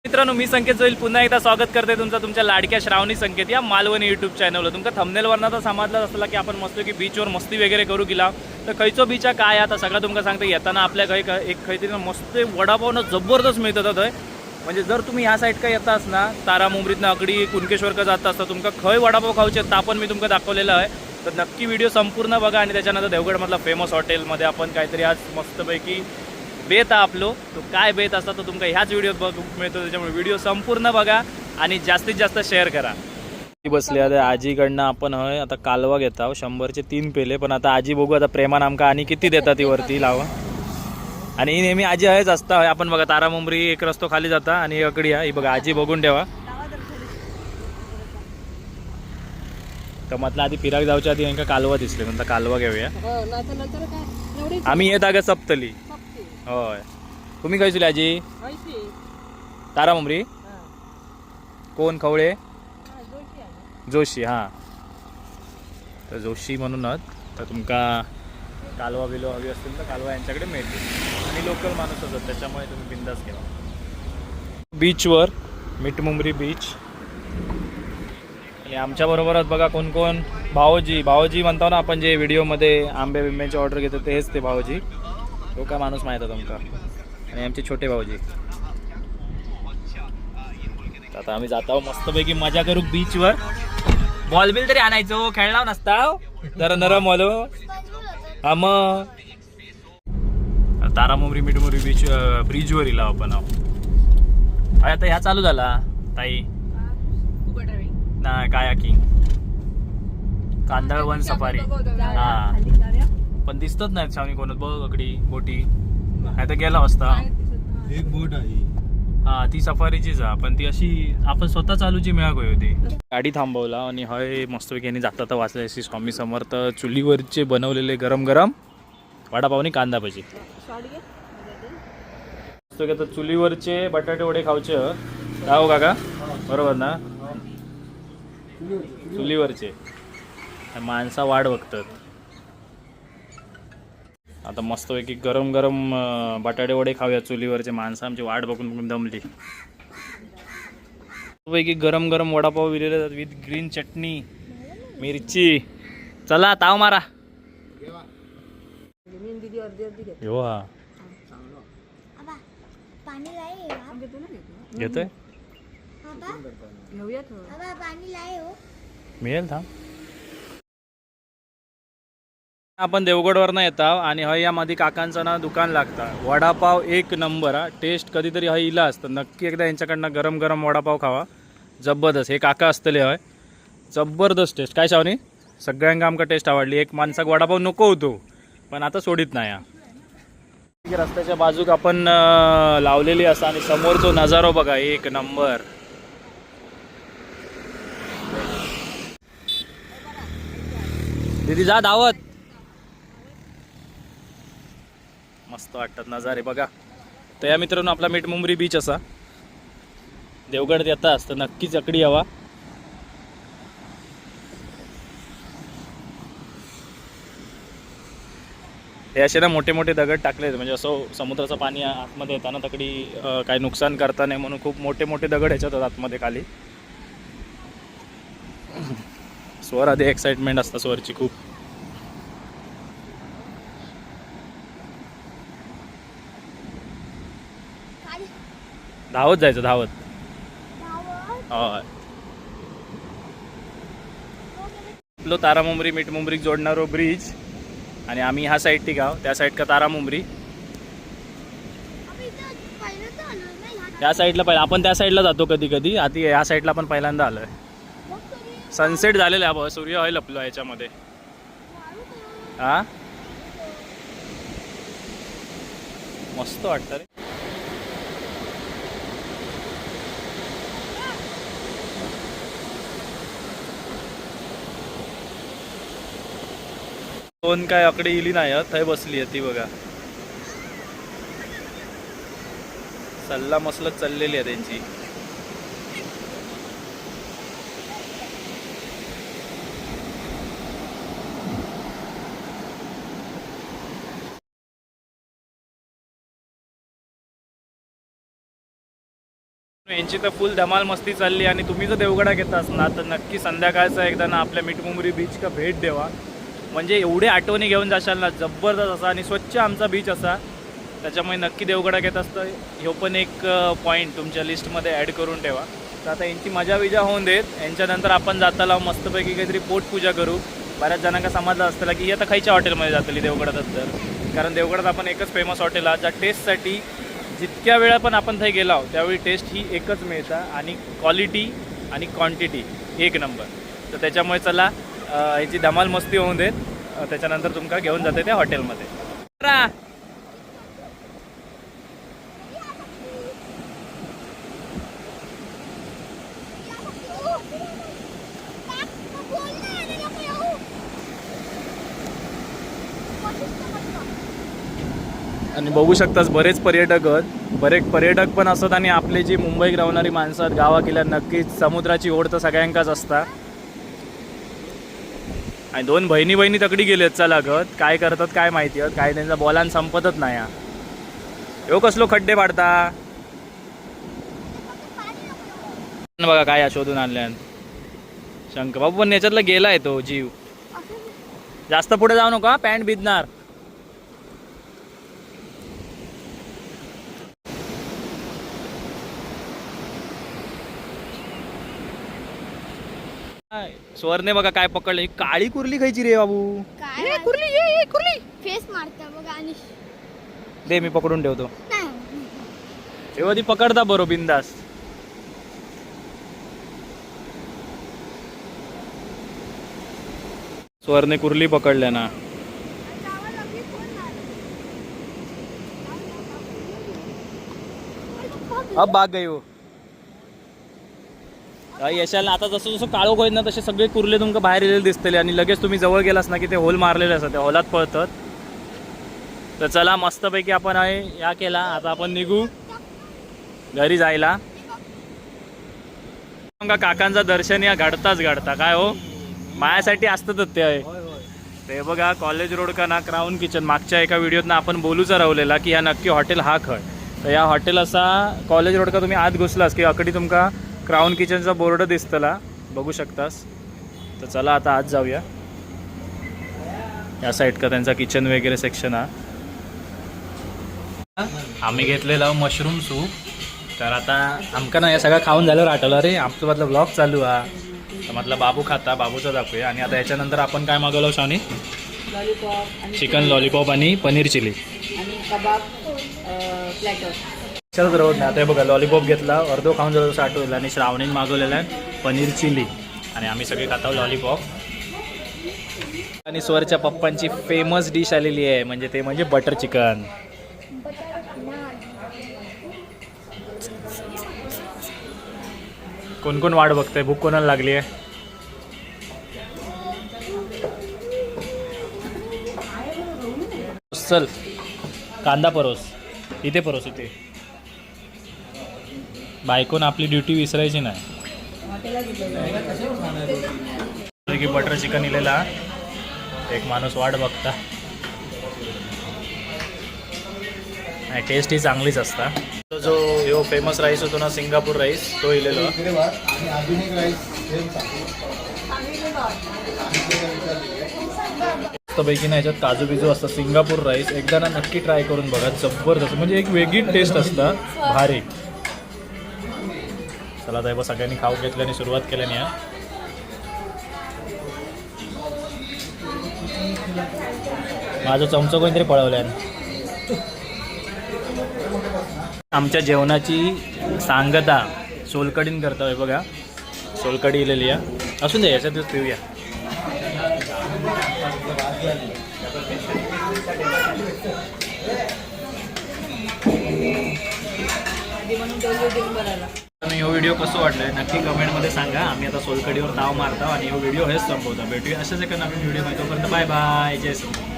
मित्रांनो, मी संकेत जोईल पुन्हा एकदा स्वागत करते तुमच्या लाडक्या श्रावणी संकेत या मालवणी यूट्यूब चॅनलवर. तुमका थंबनेलवरनं तर समजलं असलं की आपण मस्त की बीचवर मस्ती वगैरे करू गेला. तर खयचो बीच काय आता सगळं तुमका सांगते. येताना आपल्या काही एक खैतरी मस्त वडापावनं जबरदस्त मिळतं थंय. म्हणजे जर तुम्ही ह्या साईड का येतास ना, तारा मुंबरीतनं अकडी कुणकेश्वर का जात असता तुमका खय वडापाव खाऊचे तर आपण मी तुमका दाखवलेलं आहे. तर नक्की व्हिडिओ संपूर्ण बघा. आणि त्याच्यानंतर देवगडमधला फेमस हॉटेलमध्ये आपण काहीतरी आज मस्तपैकी बेत आपलो तो काय बेत असता तो तुमका ह्याच व्हिडिओत बघ मिळतो. त्याच्यामुळे व्हिडिओ संपूर्ण बघा आणि जास्तीत जास्त शेअर करा. बसले आता आजीकडनं आपण हय आता कालवा घेता 100चे 3 पेले. पण आता आजी बघू आता प्रेमान आमका आणि किती देतात ती वरती लावा. आणि नेहमी आजी हयच असता. आपण बघा तारा मुंबरी एक रस्तो खाली जाता आणि अकडी ही बघा आजी बघून ठेवा. तर म्हटलं आधी फिराक जाऊच्या आधी यांका कालवा दिसले नंतर कालवा घेऊया. आम्ही येत अगं सप्तली. होय तुम्ही खायचले आजी तारा मुंबरी कोण खवळे जोशी. हां तर जोशी म्हणूनच तर तुमका कालवा बिलवा हवी असतील तर कालवा यांच्याकडे मिळतील. आणि लोकल माणूस असतात त्याच्यामुळे तुम्ही बिंदास घ्या. बीचवर मिठमुंबरी बीच. आणि आमच्याबरोबरच बघा कोण कोण भावोजी म्हणतो ना आपण जे व्हिडिओमध्ये आंबे बिंब्यांची ऑर्डर घेतो तेच ते भावोजी. तो काय माणूस माहीत आहे तुमका. आणि आमचे छोटे भाऊजी. आता आम्ही जातो मस्तपैकी मजा करू बीचवर. बॉल बिल तरी आणायचो खेळला नसता जरा नरम वालो. हा मग तारामुंबरी मिठमुंबरी बीच ब्रिजवर इला आपण आता ह्या चालू झाला ताई ना कायाकिंग कांदळवन सफारी. हा पण दिसतच नाहीत सावनी कोणत बघ अकडी बोटी. आता गेला असता एक बोट आहे. हा ती सफारीचीच आहे पण ती अशी आपण स्वतः चालूची मिळाक होती. गाडी थांबवला आणि हय मस्तपैकी यांनी जाता तर वाचले अशी स्वामी समर्थ चुलीवरचे बनवलेले गरम गरम वडापावनी कांदा भजी. आता चुलीवरचे बटाटे वडे खाऊचे राहो काका बरोबर ना. चुलीवरचे माणसा वाट बघतात. आता मस्तपैकी गरम गरम बटाटे वडे खाऊया चुलीवरचे. माणसं आमची वाट बघून दमली. पैकी गरम गरम वडापाव विलेले जातात विथ ग्रीन चटणी मिरची. चला ताव मारा. घेतोय मिळेल थांब. आपण देवगडवरनं येता आणि हय यामध्ये काकांचं ना दुकान लागता. वडापाव एक नंबर. हा टेस्ट कधीतरी हय इला असतं नक्की एकदा यांच्याकडनं गरम गरम वडापाव खावा. जबरदस्त. हे काका असतले हय जबरदस्त टेस्ट. काय शावनी सगळ्यांना आमका टेस्ट आवडली. एक माणसाक वडापाव नको होतो पण आता सोडित नाही. रस्त्याच्या बाजूक आपण लावलेली असा आणि समोरचो नजारो बघा एक नंबर. दीदी जा धावत. मस्त वाटतात नजारे बघा. तर या मित्रांनो आपला मिठमुंबरी बीच असा देवगड येतास तर नक्कीच अकडी यावा. हे असे ना मोठे मोठे दगड टाकले म्हणजे असं समुद्राचं पाणी आतमध्ये येताना तकडी काही नुकसान करता नाही म्हणून खूप मोठे मोठे दगड ह्याच्यात आतमध्ये खाली. स्वर आधी एक्साइटमेंट असतं स्वरची खूप. धावत जायचं धावत. आपलं तारामुंबरी मिठमुंबरी जोडणारो ब्रिज. आणि आम्ही ह्या साईड ती गाव त्या साईड का तारामुंबरी. त्या साईडला पहिला आपण त्या साईडला जातो कधी कधी. आता ह्या साईडला पण पहिल्यांदा आलोय. सनसेट झालेला आहे. सूर्य आहे लपलो याच्यामध्ये. हा मस्त वाटतं रे. कोण काय अकडे इली नाही थंय बसली आहे ती बघा. सल्ला मसलत चाललेली आहे त्यांची. यांची तर फुल धमाल मस्ती चालली आणि तुम्ही जर देवगडा घेत असणार तर नक्की संध्याकाळचा एकदा ना आपल्या मिठमुंबरी बीच का भेट द्यावा. म्हणजे एवढे आठवणी घेऊन जाशाल ना, जबरदस्त असा आणि स्वच्छ आमचा बीच असा. त्याच्यामुळे नक्की देवगडा घेत असतं ह्यो पण एक पॉईंट तुमच्या लिस्टमध्ये ॲड करून ठेवा. तर आता यांची मजा विजा होऊन देत. यांच्यानंतर आपण जाताला मस्तपैकी काहीतरी पोटपूजा करू. बऱ्याच जणांना समजलं असतं की आता खायच्या हॉटेलमध्ये जातली देवगडात तर, कारण देवगडात आपण एकच फेमस हॉटेल आहे ज्या टेस्टसाठी जितक्या वेळा पण आपण थंय गेला त्यावेळी टेस्ट ही एकच मिळतं आणि क्वालिटी आणि क्वांटिटी एक नंबर. तर त्याच्यामुळे चला याची धमाल मस्ती होऊन देत. त्याच्यानंतर तुमका घेऊन जाते त्या हॉटेलमध्ये. आणि बघू शकतास बरेच पर्यटक पण असतात आणि आपले जी मुंबईत राहणारी माणसं आहेत गावा किल्ल्यात नक्कीच समुद्राची ओढ तर सगळ्यांकाच असता. आणि दोन बहिणी तकडी गेलेत चला गत, काय करतात काय माहिती आहेत, काय त्यांचा बॉलान संपतच नाही. एव कसलो खड्डे पाडता बघा काय शोधून आणल्या शंकर बाबू. पण याच्यातला गेलाय तो जीव. जास्त पुढे जाऊ नका, पॅन्ट भिजणार. स्वर्णे बघा काय पकडलं. ही काळी कुर्ली खायची रे बाबू. काय कुर्ली ये कुर्ली फेस मारता बघा आणि दे मी पकडून ठेवतो. तेव्हा ती पकडता बरो बिंदास. स्वर्णे कुर्ली पकडल्या ना. अब बाग गई हो. यशाला आता जसं जसं काळोख होईल ना तसे सगळे कुर्ले तुमका बाहेर येलेले दिसतले आणि लगेच तुम्ही जवळ गेलास ना की ते होल मारलेले असतात, त्या होलात पळतात. तर चला मस्तपैकी आपण आहे या केला. आता आपण निघू घरी जायला. काकांचा दर्शन या घडता काय हो माझ्यासाठी असतातच ते आहे. ते बघा कॉलेज रोड का ना क्राऊन किचन. मागच्या एका व्हिडिओत ना आपण बोलूचा रावलेला की या नक्की हॉटेल हा खय. तर या हॉटेल असा कॉलेज रोड का तुम्ही आत घुसलास की अकडी तुमका क्राऊन किचनचा बोर्ड दिसतला बघू शकतास. तर चला आता आज जाऊया या साईड का त्यांचा किचन वगैरे सेक्शन हा. आम्ही घेतलेला मशरूम सूप. तर आता आमका ना या सगळं खाऊन झाल्यावर आठवलं अरे आमचं मधलं ब्लॉग चालू हा. तर म्हटलं बाबू खाता, बाबूचा दाखवूया. आणि आता याच्यानंतर आपण काय मागवलं शानी? चिकन लॉलीपॉप आणि पनीर चिली आणि कबाब प्लॅटर. चल रोड ना. आता बघा लॉलीपॉप घेतला, अर्धो खाऊन जवळ जसं आठवलं. आणि श्रावणीने मागवलेला आहे पनीर चिली आणि आम्ही सगळे खातो लॉलीपॉप. आणि स्वरच्या पप्पांची फेमस डिश आलेली आहे म्हणजे ते म्हणजे बटर चिकन. कोण कोण वाट बघतंय, भूक कोणाला लागली आहे? चल कांदा परोस, इथे परोस इथे. बायकोन आपली ड्युटी विसरायची नाही. की बटर चिकन इलेला एक माणूस वाट बघता. टेस्ट ही चांगलीच असता. तो जो ह्यो फेमस राईस होतो ना सिंगापूर राईस तो इलेलो. मस्तपैकी ना याच्यात काजू बिजू असतं. सिंगापूर राईस एकदा ना नक्की ट्राय करून बघा, जबरदस्त म्हणजे एक वेगळी टेस्ट असतं, भारी. चला तर सगळ्यांनी खाऊ घेतल्याने सुरुवात केल्याने या. माझं चमचं कोणतरी पळवल्यान. आमच्या जेवणाची सांगता सोलकडीन करतोय बघा. सोलकडी इलेली आहे. असून दे याच्यातच पिऊया. हा व्हिडिओ कसं वाटलाय नक्की कमेंटमध्ये सांगा. आम्ही आता सोलकडीवर ताव मारतो आणि हा व्हिडिओ हेच संपवतो. भेटूया अशाच एका नवीन व्हिडिओ. तोपर्यंत बाय बाय, जय श्री.